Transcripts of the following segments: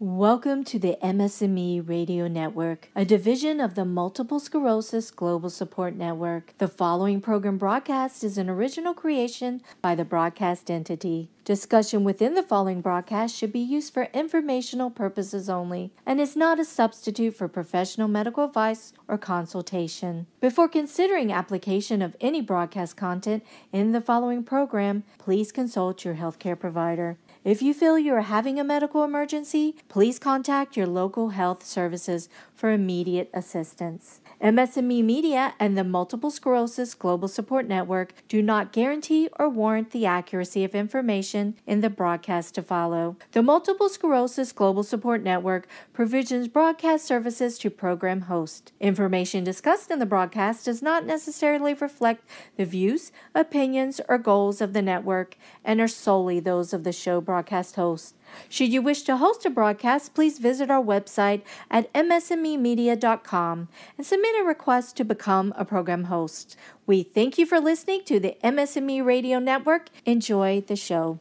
Welcome to the MS&Me Radio Network, a division of the Multiple Sclerosis Global Support Network. The following program broadcast is an original creation by the broadcast entity. Discussion within the following broadcast should be used for informational purposes only and is not a substitute for professional medical advice or consultation. Before considering application of any broadcast content in the following program, please consult your healthcare provider. If you feel you are having a medical emergency, please contact your local health services for immediate assistance. MS&Me Media and the Multiple Sclerosis Global Support Network do not guarantee or warrant the accuracy of information in the broadcast to follow. The Multiple Sclerosis Global Support Network provisions broadcast services to program hosts. Information discussed in the broadcast does not necessarily reflect the views, opinions, or goals of the network and are solely those of the show broadcast host. Should you wish to host a broadcast, please visit our website at msmemedia.com and submit a request to become a program host. We thank you for listening to the MS&Me Radio Network. Enjoy the show.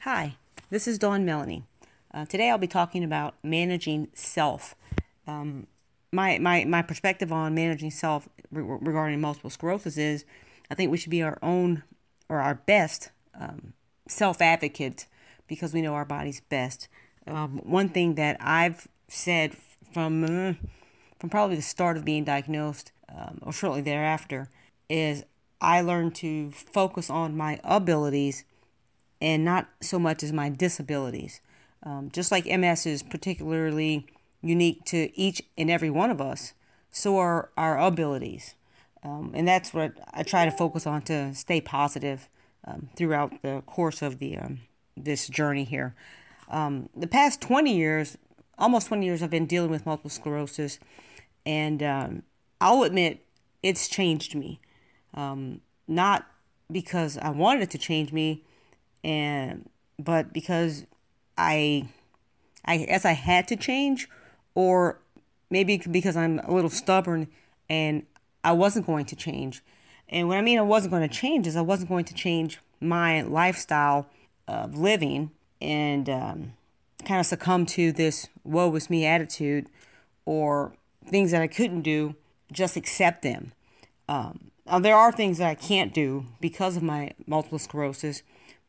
Hi, this is Dawn Melanie. Today I'll be talking about managing self. My perspective on managing self regarding multiple sclerosis is I think we should be our own or our best self-advocates because we know our bodies best. One thing that I've said from probably the start of being diagnosed or shortly thereafter is I learned to focus on my abilities and not so much as my disabilities. Just like MS is particularly unique to each and every one of us, so are our abilities. And that's what I try to focus on to stay positive throughout the course of this journey here. The past 20 years, almost 20 years, I've been dealing with multiple sclerosis, and I'll admit it's changed me. Not because I wanted it to change me, but because I guess I had to change, or maybe because I'm a little stubborn and I wasn't going to change. And what I mean I wasn't going to change is I wasn't going to change my lifestyle of living and kind of succumb to this woe is me attitude or things that I couldn't do, just accept them. There are things that I can't do because of my multiple sclerosis,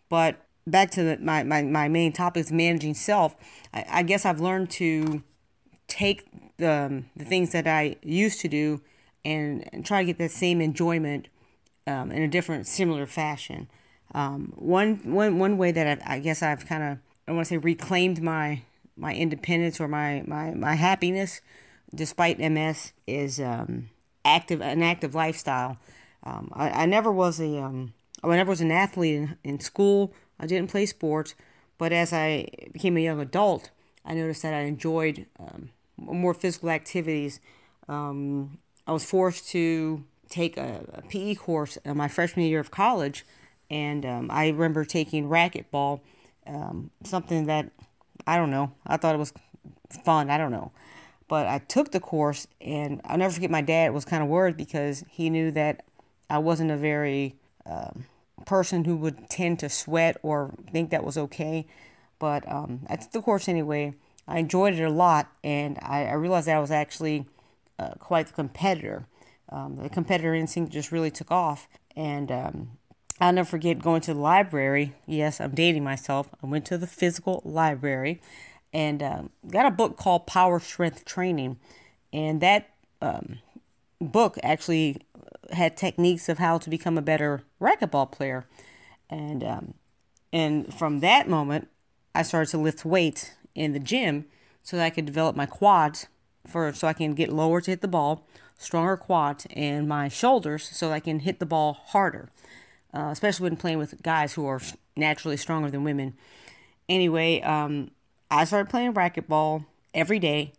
but back to my main topic is managing self. I guess I've learned to take the things that I used to do and try to get that same enjoyment in a different, similar fashion. One way that I guess I've kind of, I want to say, reclaimed my independence or my happiness despite MS is an active lifestyle. I never was an athlete in school. I didn't play sports, but as I became a young adult, I noticed that I enjoyed more physical activities. I was forced to take a PE course in my freshman year of college, and I remember taking racquetball, something that, I don't know, I thought it was fun, I don't know. But I took the course, and I'll never forget my dad was kind of worried because he knew that I wasn't a very person who would tend to sweat or think that was okay. But I took the course anyway. I enjoyed it a lot, and I realized that I was actually quite the competitor. The competitor instinct just really took off, and I'll never forget going to the library. Yes, I'm dating myself. I went to the physical library and got a book called Power Strength Training, and that book actually had techniques of how to become a better racquetball player, and from that moment, I started to lift weights in the gym so that I could develop my quads so I can get lower to hit the ball, stronger quads, and my shoulders so I can hit the ball harder, especially when playing with guys who are naturally stronger than women. Anyway, I started playing racquetball every day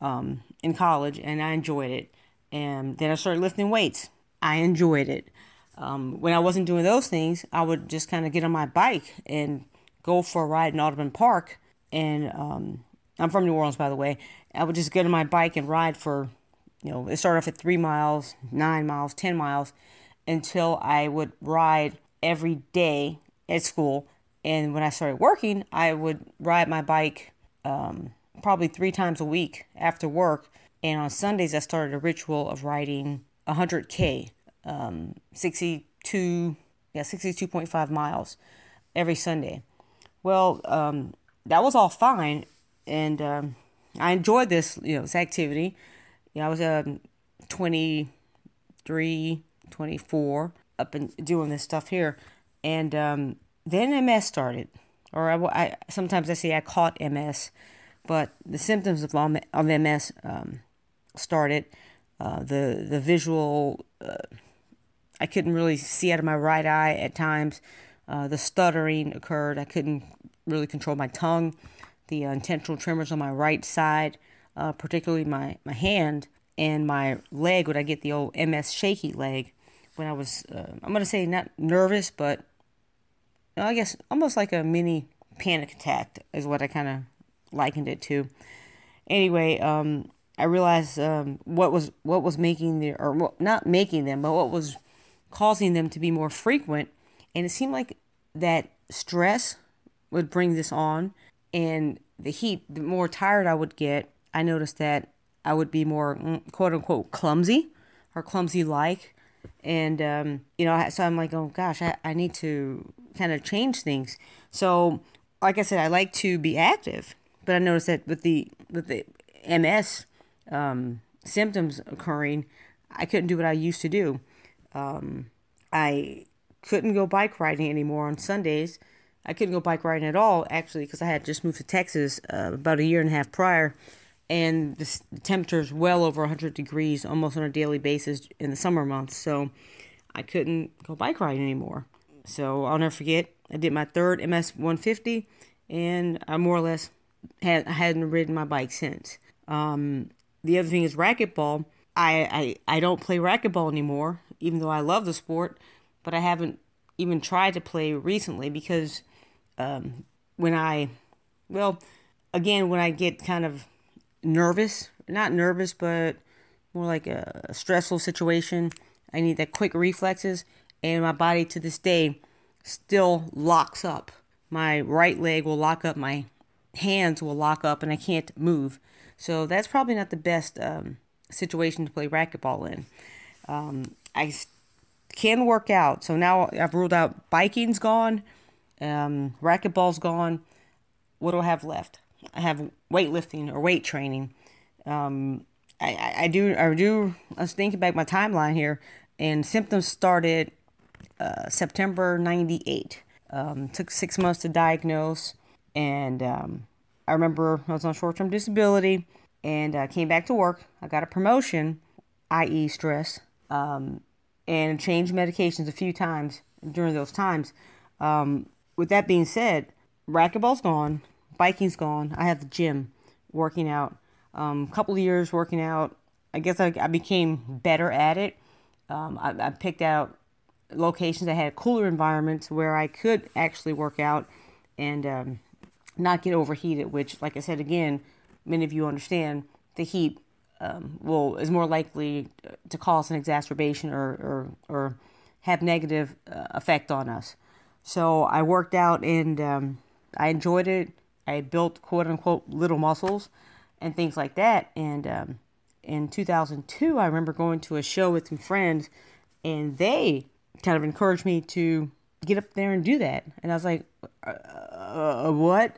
in college, and I enjoyed it. And then I started lifting weights. I enjoyed it. When I wasn't doing those things, I would just kind of get on my bike and go for a ride in Audubon Park. And I'm from New Orleans, by the way. I would just get on my bike and ride for, it started off at 3 miles, 9 miles, 10 miles, until I would ride every day at school. And when I started working, I would ride my bike probably 3 times a week after work. And on Sundays, I started a ritual of riding 100K, 62.5 miles every Sunday. Well, that was all fine, and I enjoyed this activity. I was 23, 24, up and doing this stuff here, and then MS started, or I sometimes I say I caught MS, but the symptoms of MS started. The visual, I couldn't really see out of my right eye at times. The stuttering occurred. I couldn't really control my tongue. The intentional tremors on my right side, particularly my hand and my leg, when I get the old MS shaky leg, when I was, I'm going to say not nervous, but I guess almost like a mini panic attack is what I kind of likened it to. Anyway, I realized what was making not making them, but what was causing them to be more frequent. And it seemed like that stress would bring this on, and the heat, the more tired I would get, I noticed that I would be more quote unquote clumsy or clumsy like. And, so I'm like, oh gosh, I need to kind of change things. So, like I said, I like to be active, but I noticed that with the MS symptoms occurring, I couldn't do what I used to do. I couldn't go bike riding anymore on Sundays. I couldn't go bike riding at all, actually, because I had just moved to Texas about a year and a half prior, and the temperature is well over 100 degrees almost on a daily basis in the summer months. So I couldn't go bike riding anymore. So I'll never forget, I did my third MS 150, and I more or less hadn't ridden my bike since. The other thing is racquetball. I don't play racquetball anymore, even though I love the sport, but I haven't even tried to play recently because when I get kind of nervous, not nervous, but more like a stressful situation, I need that quick reflexes, and my body to this day still locks up. My right leg will lock up, my hands will lock up, and I can't move. So that's probably not the best situation to play racquetball in. I can work out. So now I've ruled out biking's gone, racquetball's gone. What do I have left? I have weightlifting or weight training. I was thinking back my timeline here, and symptoms started September 98. Took 6 months to diagnose, and I remember I was on short-term disability, and came back to work. I got a promotion, i.e. stress, and changed medications a few times during those times. With that being said, racquetball's gone, biking's gone. I have the gym, working out. Couple of years working out. I guess I became better at it. I picked out locations that had cooler environments where I could actually work out and not get overheated, which, like I said again, many of you understand, the heat is more likely to cause an exacerbation or have negative effect on us. So I worked out, and I enjoyed it. I built quote unquote little muscles and things like that. And in 2002, I remember going to a show with some friends, and they kind of encouraged me to get up there and do that. And I was like, what?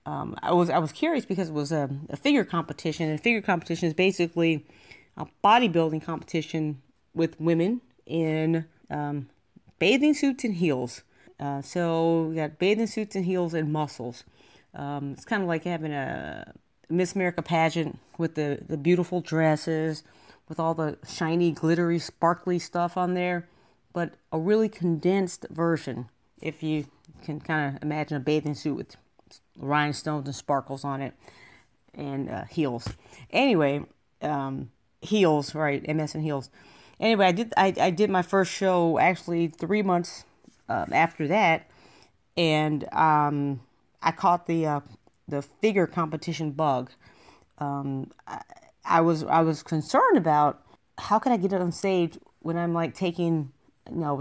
I was curious because it was a figure competition, and figure competition is basically a bodybuilding competition with women in bathing suits and heels. So we got bathing suits and heels and muscles. It's kind of like having a Miss America pageant with the beautiful dresses, with all the shiny, glittery, sparkly stuff on there, but a really condensed version, if you can kind of imagine a bathing suit with rhinestones and sparkles on it, and heels. Anyway, heels, right? MS and heels. Anyway, I did my first show actually 3 months after that, and I caught the figure competition bug. I was concerned about how could I get on stage when I'm like taking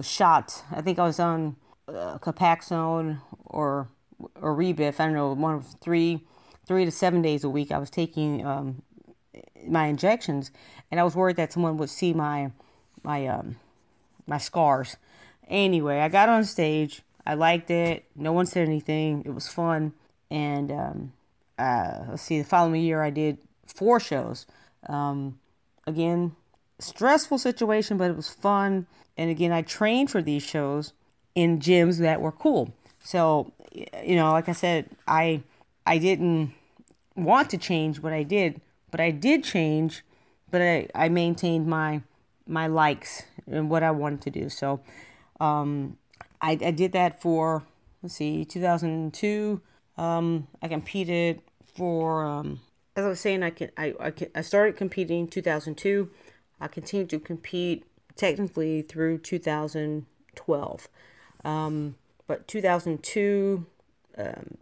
shots. I think I was on Copaxone or Rebif. I don't know, one of three 3 to 7 days a week, I was taking my injections, and I was worried that someone would see my scars. Anyway, I got on stage. I liked it. No one said anything. It was fun. And let's see, the following year I did 4 shows. Again, stressful situation, but it was fun. And again, I trained for these shows in gyms that were cool. So, like I said, I didn't want to change what I did, but I did change, but I maintained my likes and what I wanted to do. So I did that for, 2002. I competed for, as I was saying, I started competing in 2002. I continued to compete technically through 2012. But 2002,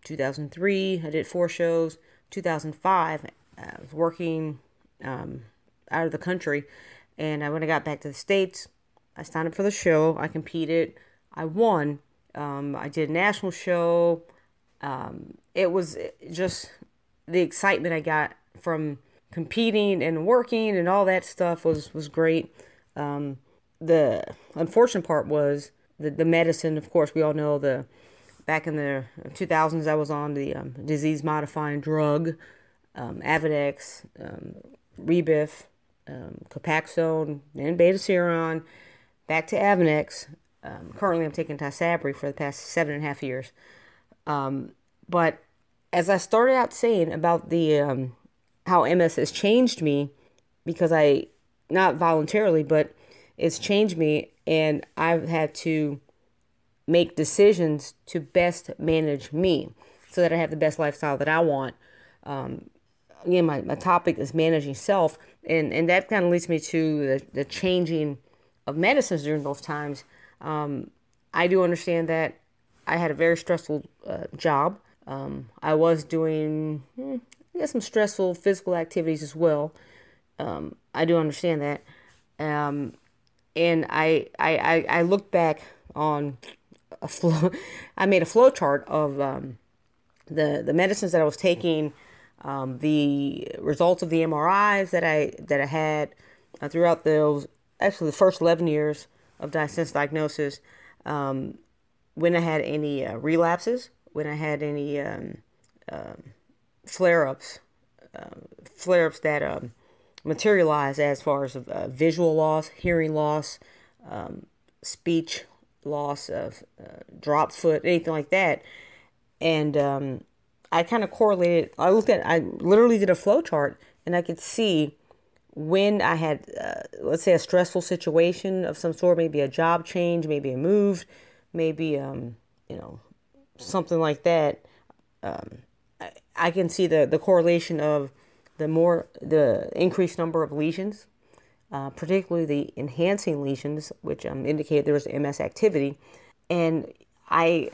2003, I did 4 shows. 2005, I was working out of the country. And when I got back to the States, I signed up for the show. I competed. I won. I did a national show. It was just the excitement I got from competing and working and all that stuff was great. The unfortunate part was the medicine. Of course, we all know back in the 2000s, I was on the disease-modifying drug, Avidex, Rebif, Copaxone, and Betaseron, back to Avonex. Currently, I'm taking Tysabri for the past 7.5 years. But as I started out saying about the how MS has changed me, because not voluntarily, but it's changed me, and I've had to make decisions to best manage me so that I have the best lifestyle that I want. Again, my topic is managing self, and that kind of leads me to the changing of medicines during those times. I do understand that I had a very stressful job. I was doing some stressful physical activities as well. I do understand that. And I looked back on I made a flow chart of the medicines that I was taking, the results of the MRIs that I had throughout the first 11 years of since diagnosis, when I had any relapses, when I had any flare-ups that materialized as far as visual loss, hearing loss, speech loss, of dropped foot, anything like that. And I kind of correlated. I literally did a flow chart, and I could see when I had, let's say, a stressful situation of some sort, maybe a job change, maybe a move, maybe something like that. I can see the correlation of the increased number of lesions, particularly the enhancing lesions, which indicated there was MS activity, and I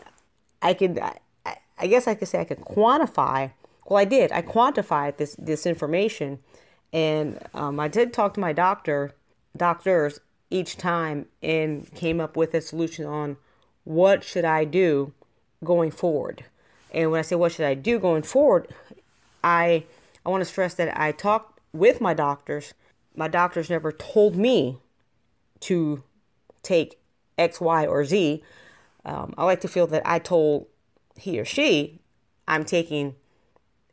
guess I could say I could quantify. Well, I did. I quantified this information, and I did talk to my doctors each time, and came up with a solution on what should I do going forward. And when I say what should I do going forward, I want to stress that I talked with my doctors. My doctors never told me to take X, Y, or Z. I like to feel that I told he or she I'm taking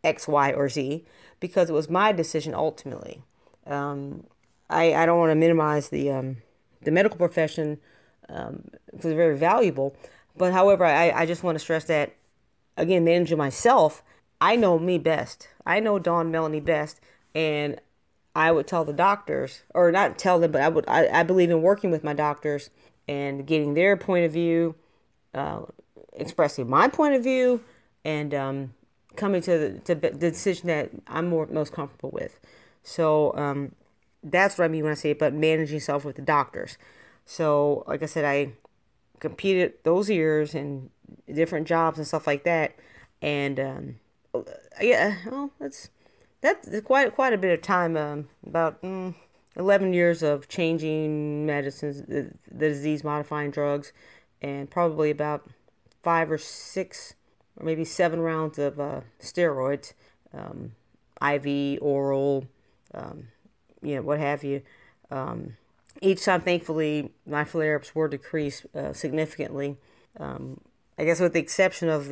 X, Y, or Z, because it was my decision ultimately. I don't want to minimize the medical profession, because it's very valuable. But however, I just want to stress that, again, managing myself, I know me best. I know Dawn Melanie best, and I would tell the doctors, or not tell them, but I believe in working with my doctors and getting their point of view, expressing my point of view, and coming to the decision that I'm most comfortable with. So that's what I mean when I say about managing yourself with the doctors. So, like I said, I competed those years in different jobs and stuff like that, and yeah, well, that's quite a bit of time. About 11 years of changing medicines, the disease-modifying drugs, and probably about 5 or 6 or maybe 7 rounds of steroids. IV, oral, what have you. Each time, thankfully, my flare-ups were decreased significantly. I guess with the exception of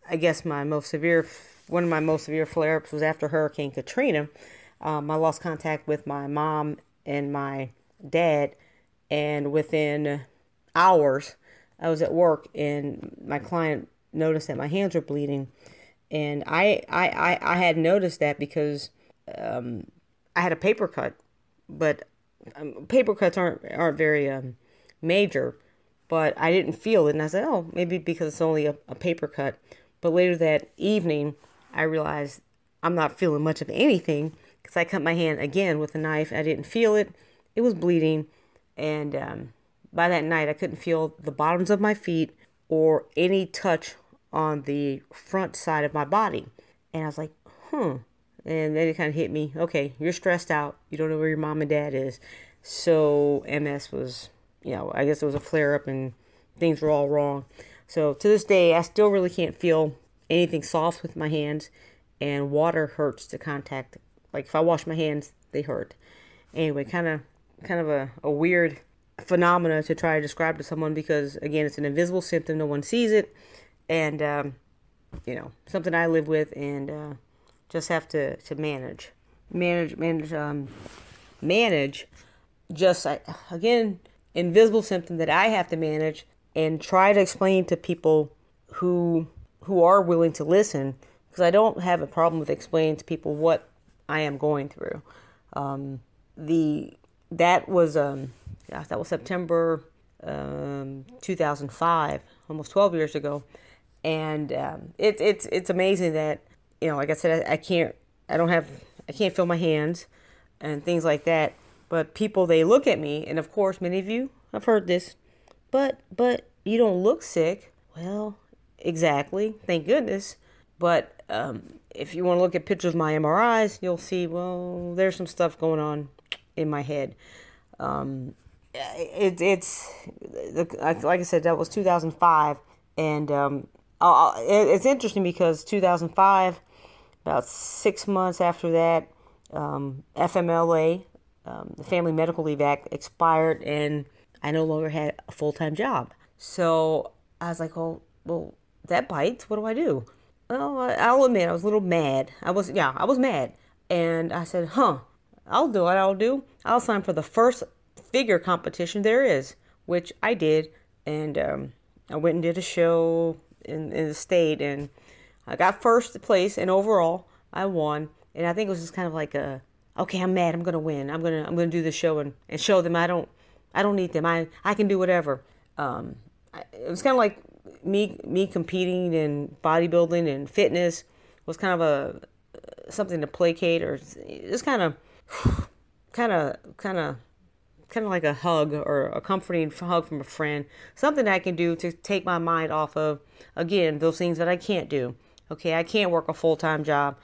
I guess one of my most severe flare-ups was after Hurricane Katrina. I lost contact with my mom and my dad, and within hours, I was at work, and my client noticed that my hands were bleeding, and I had noticed that because I had a paper cut, but paper cuts aren't very major, but I didn't feel it, and I said, oh, maybe because it's only a paper cut. But later that evening, I realized I'm not feeling much of anything because I cut my hand again with a knife. I didn't feel it. It was bleeding, and by that night, I couldn't feel the bottoms of my feet or any touch on the front side of my body. And I was like, And then it kind of hit me. Okay, you're stressed out. You don't know where your mom and dad is. So MS was, I guess it was a flare-up and things were all wrong. So to this day, I still really can't feel anything soft with my hands, and water hurts to contact. Like if I wash my hands, they hurt. Anyway, kind of a weird phenomena to try to describe to someone because, again, it's an invisible symptom. No one sees it. And, something I live with and just have to manage. Just, again, invisible symptom that I have to manage and try to explain to people who are willing to listen, because I don't have a problem with explaining to people what I am going through. That was September 2005, almost 12 years ago, and it's amazing that like I said, I can't feel my hands and things like that. But people, they look at me, and of course, many of you have heard this, but you don't look sick. Well, exactly, thank goodness. But if you want to look at pictures of my MRIs, you'll see, well, there's some stuff going on in my head. It's like I said, that was 2005, and it's interesting because 2005, about 6 months after that, FMLA, the Family Medical Leave Act, expired, and I no longer had a full-time job. So I was like, well, that bites. What do I do? Well, I'll admit I was a little mad. I was mad. And I said, I'll do what I'll do. I'll sign for the first figure competition there is, which I did. And I went and did a show in the state, and I got first place, and overall I won. And I think it was just kind of like okay, I'm mad, I'm gonna win. I'm gonna do the show and show them I don't need them. I can do whatever. It was kind of like me competing in bodybuilding and fitness was kind of something to placate, or just kind of like a hug or a comforting hug from a friend. Something I can do to take my mind off of, again, those things that I can't do. Okay, I can't work a full-time job.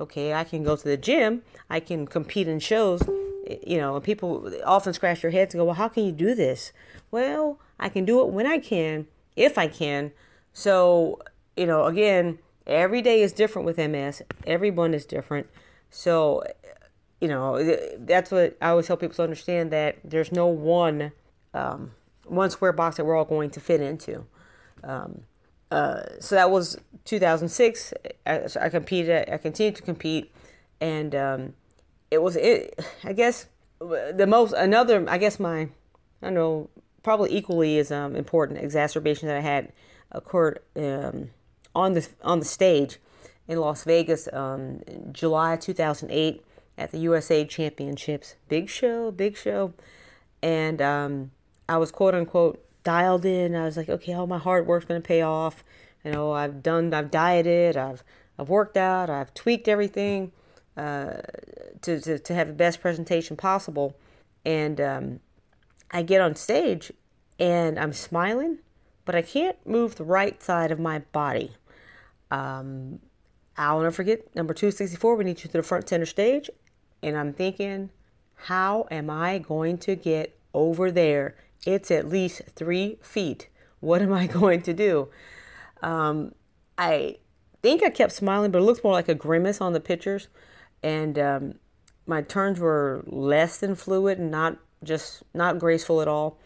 Okay, I can go to the gym. I can compete in shows. And people often scratch their heads and go, well, how can you do this? Well, I can do it when I can, if I can. So, again, every day is different with MS. Everyone is different. So, that's what I always help people to understand, that there's no one square box that we're all going to fit into. So that was 2006. I competed. I continued to compete, and I guess probably equally as important exacerbation that I had occurred on the stage in Las Vegas, July 2008 at the USA Championships. Big show, and I was quote unquote dialed in. I was like, okay, all my hard work's going to pay off. I've dieted, I've worked out, I've tweaked everything to have the best presentation possible. And I get on stage and I'm smiling, but I can't move the right side of my body. I'll never forget, number 264, we need you to the front center stage. And I'm thinking, how am I going to get over there? It's at least 3 feet. What am I going to do? I think I kept smiling, but it looks more like a grimace on the pictures. And my turns were less than fluid and not graceful at all.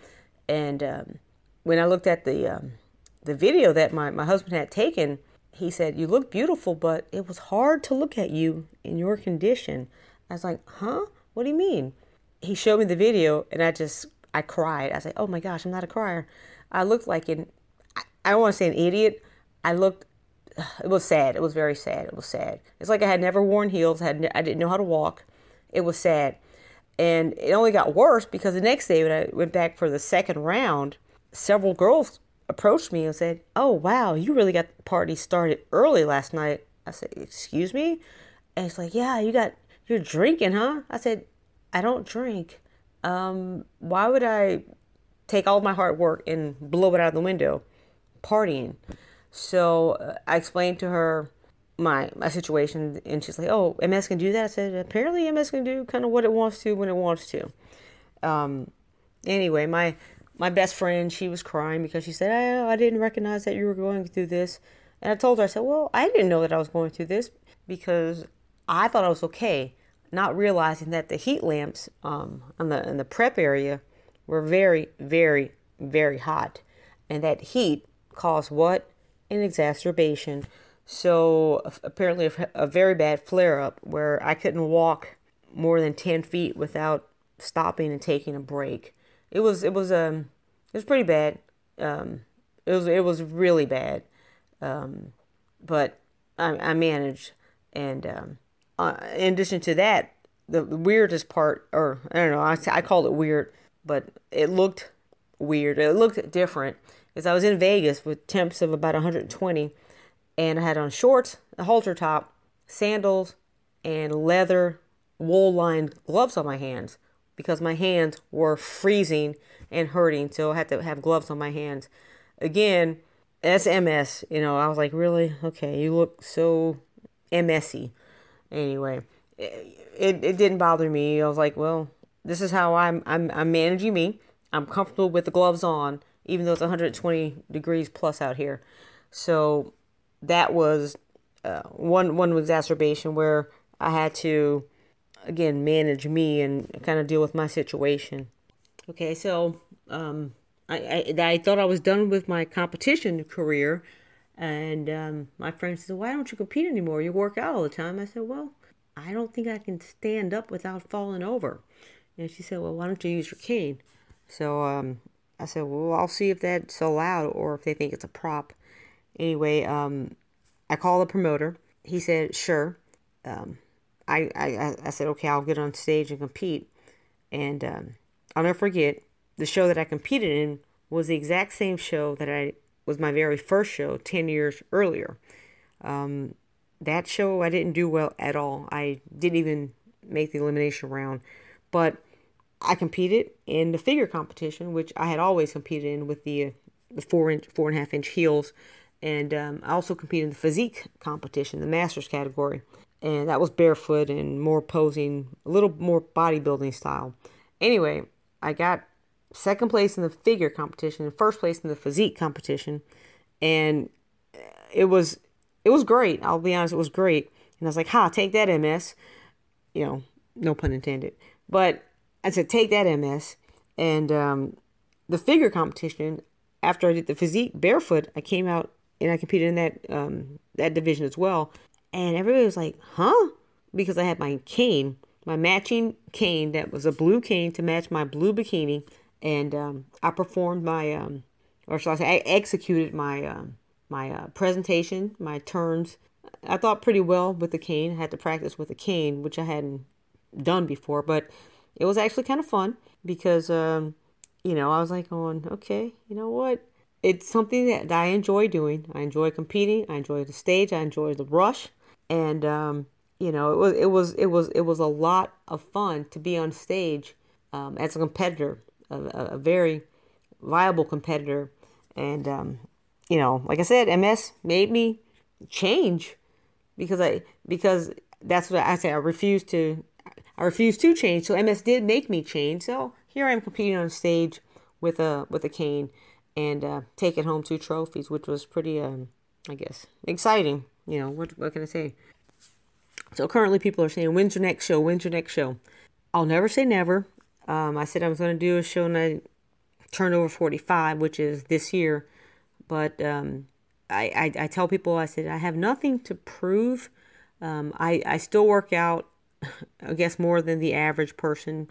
And when I looked at the video that my husband had taken, he said, "You look beautiful, but it was hard to look at you in your condition." I was like, "Huh? What do you mean?" He showed me the video, and I cried. I said, "Oh my gosh, I'm not a crier." I looked like I don't want to say an idiot. It was sad. It was very sad. It was sad. It's like I had never worn heels. I didn't know how to walk. It was sad. And it only got worse because the next day when I went back for the second round, several girls approached me and said, "Oh, wow, you really got the party started early last night." I said, "Excuse me?" And it's like, "Yeah, you're drinking, huh?" I said, "I don't drink. Why would I take all my hard work and blow it out of the window partying?" So I explained to her my situation, and she's like, "Oh, MS can do that?" I said, "Apparently MS can do kind of what it wants to when it wants to." Anyway, my best friend, she was crying because she said, I didn't recognize that you were going through this. And I told her, I said, "Well, I didn't know that I was going through this because I thought I was okay, not realizing that the heat lamps in the prep area were very, very, very hot. And that heat caused what? An exacerbation. So apparently a very bad flare-up where I couldn't walk more than 10 feet without stopping and taking a break. It was pretty bad. It was really bad. But I managed. And in addition to that, the weirdest part, or I don't know, I call it weird, but it looked weird. It looked different. Is I was in Vegas with temps of about 120, and I had on shorts, a halter top, sandals, and leather wool-lined gloves on my hands because my hands were freezing and hurting, so I had to have gloves on my hands. Again, that's MS. I was like, really? Okay, you look so MS-y. Anyway, it didn't bother me. I was like, well, this is how I'm managing me. I'm comfortable with the gloves on, even though it's 120 degrees plus out here. So that was one exacerbation where I had to, again, manage me and kind of deal with my situation. Okay, so I thought I was done with my competition career, and my friend said, "Why don't you compete anymore? You work out all the time." I said, "Well, I don't think I can stand up without falling over." And she said, "Well, why don't you use your cane?" So I said, "Well, I'll see if that's allowed or if they think it's a prop." Anyway, I called the promoter. He said, "Sure." I said, "Okay, I'll get on stage and compete." And I'll never forget, the show that I competed in was the exact same show that was my very first show 10 years earlier. That show I didn't do well at all. I didn't even make the elimination round. But I competed in the figure competition, which I had always competed in with the 4.5 inch heels. And I also competed in the physique competition, the masters category. And that was barefoot and more posing, a little more bodybuilding style. Anyway, I got second place in the figure competition and first place in the physique competition. And it was great. I'll be honest, it was great. And I was like, take that, MS. No pun intended. But I said, take that, MS. And the figure competition, after I did the physique barefoot, I came out and I competed in that division as well. And everybody was like, huh? Because I had my cane, my matching cane that was a blue cane to match my blue bikini. And I performed or shall I say, I executed my presentation, my turns. I thought pretty well with the cane. I had to practice with the cane, which I hadn't done before. But it was actually kind of fun because, I was like going, okay, you know what? It's something that I enjoy doing. I enjoy competing. I enjoy the stage. I enjoy the rush. And, it was a lot of fun to be on stage as a competitor, a very viable competitor. And, like I said, MS made me change because that's what I said. I refused to change. So MS did make me change. So here I am competing on stage with a cane and taking home 2 trophies, which was pretty, I guess, exciting. What can I say? So currently people are saying, when's your next show? When's your next show? I'll never say never. I said I was going to do a show when I turned over 45, which is this year. But I tell people, I said, I have nothing to prove. I still work out, I guess, more than the average person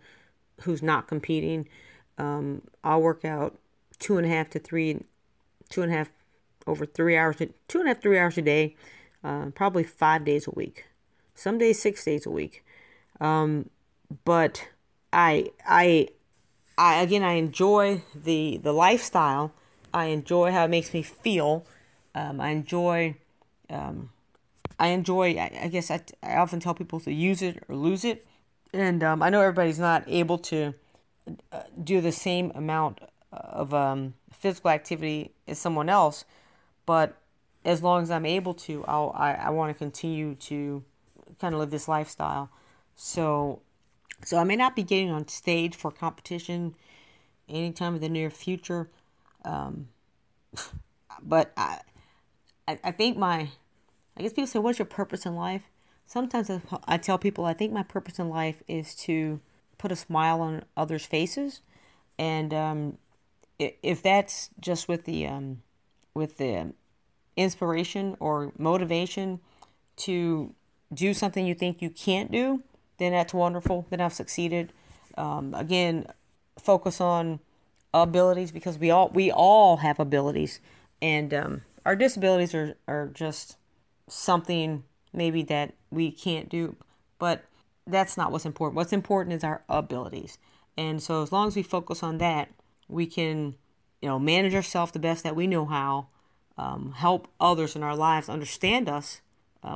who's not competing. I'll work out 3 hours a day, probably 5 days a week. Some days 6 days a week. But I again, I enjoy the lifestyle. I enjoy how it makes me feel. I enjoy, I guess I often tell people to use it or lose it. And I know everybody's not able to do the same amount of physical activity as someone else, but as long as I'm able to, I want to continue to kind of live this lifestyle. So I may not be getting on stage for competition anytime in the near future, but I think I guess people say, what's your purpose in life? Sometimes I tell people I think my purpose in life is to put a smile on others' faces, and if that's just with the inspiration or motivation to do something you think you can't do, then that's wonderful. Then I've succeeded. Again, focus on abilities, because we all have abilities, and our disabilities are just something maybe that we can't do, but that's not what's important. What's important is our abilities. And so as long as we focus on that, we can, manage ourselves the best that we know how, help others in our lives understand us,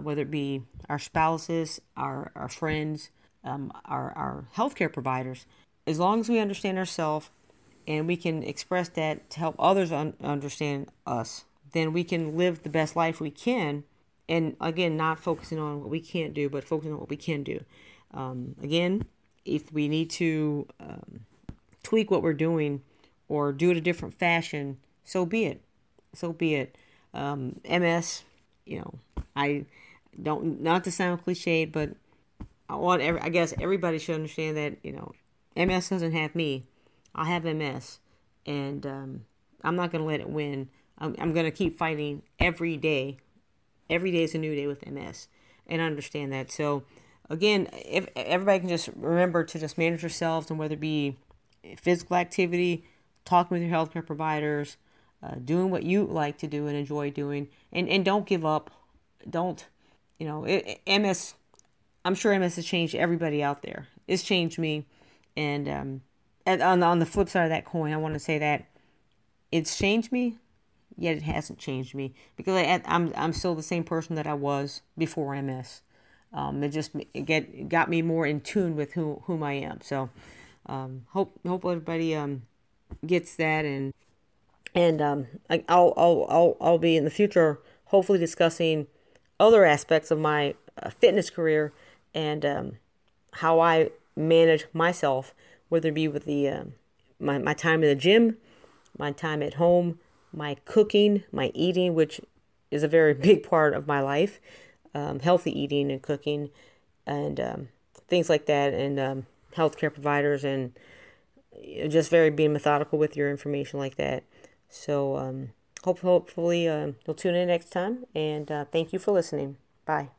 whether it be our spouses, our friends, our healthcare providers. As long as we understand ourselves and we can express that to help others understand us, then we can live the best life we can. And again, not focusing on what we can't do, but focusing on what we can do. Again, if we need to tweak what we're doing or do it a different fashion, so be it. So be it. MS, I don't, not to sound cliched, but I guess everybody should understand that, MS doesn't have me. I have MS, and I'm not going to let it win. I'm going to keep fighting every day. Every day is a new day with MS, and I understand that. So again, if everybody can just remember to just manage yourselves, and whether it be physical activity, talking with your healthcare providers, doing what you like to do and enjoy doing, and don't give up. Don't, MS, I'm sure MS has changed everybody out there. It's changed me. And on the flip side of that coin, I want to say that it's changed me, yet it hasn't changed me, because I'm still the same person that I was before MS. It got me more in tune with whom I am. So hope everybody gets that, and I'll be in the future hopefully discussing other aspects of my fitness career, and how I manage myself, whether it be with the my time in the gym, my time at home, my cooking, my eating, which is a very big part of my life, healthy eating and cooking, and things like that, and healthcare providers, and just very being methodical with your information like that. So hopefully you'll tune in next time, and thank you for listening. Bye.